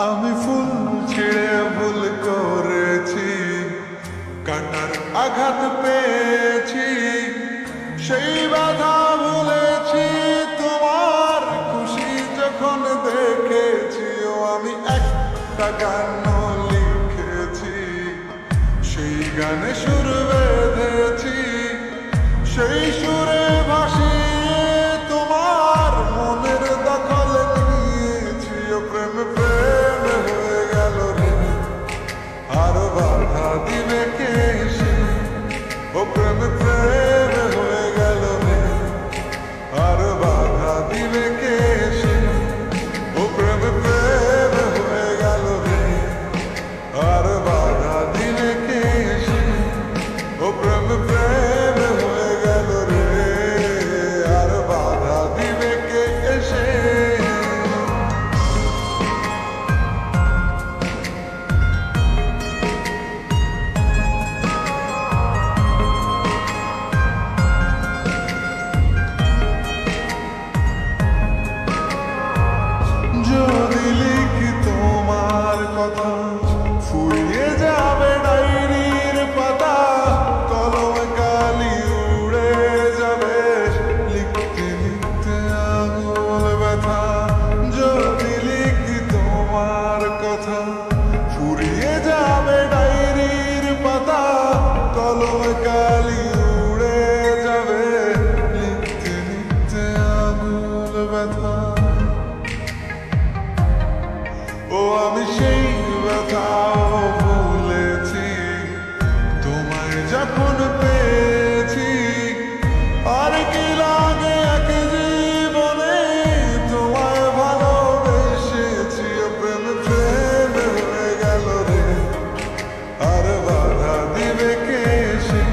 আমি ফুল ছিঁড়ে ভুল করেছি, কাটার আঘাত পেয়েছি, সেই বাধা ভুলেছি। তোমার খুশি যখন দেখেছি, ও আমি একটা গান লিখেছি, সেই গানে সুর বেঁধেছি, সেই সুরে ভাসিয়ে তোমার মনের দখল নিয়েছি। ও প্রেম প্রেম হয়ে গেল রে, আর বাধা দিবে কে এসে? ও প্রেম প্রেম হয়ে গেল রে, আর বাধা দিবে কে এসে? ও প্রেম প্রেম হয়ে গেল রে, আর বাধা দিবে কে এসে? ও প্রেম প্রেম হয়ে গেল রে, আর বাধা দিবে কে এসে? যদি লিখি তোমার কথা, ফুরিয়ে যাবে ডায়েরির পাতা, কলম কালি উড়ে যাবে, লিখতে লিখতে আঙুল ব্যথা। যদি লিখি তোমার কথা, ফুরিয়ে যাবে ডায়েরির পাতা, কলম কালি উড়ে যাবে, লিখতে লিখতে আঙুল ব্যথা। ও আমি সেই ব্যথাও ভুলেছি, তোমায় যখন পেয়েছি। আর কি লাগে এক জীবনে, তোমায় ভালোবেসেছি। ও প্রেম প্রেম হয়ে গেল রে, আর বাধা দিবে কে এসে?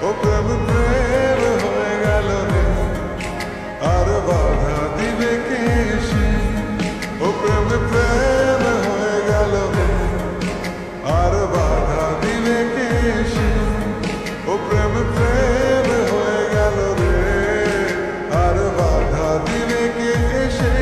ও প্রেম প্রেম হয়ে গেল রে, আর বাধা দিবে কে এসে? ও প্রেম প্রেম হয়ে গেল রে, আর বাধা দিবে কে এসে? ও প্রেম প্রেম হয়ে গেল রে, আর বাধা দিবে কে এসে?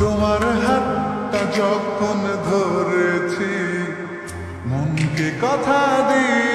তোমার হাতটা যখন ধরেছি, মনকে কথা দিয়ে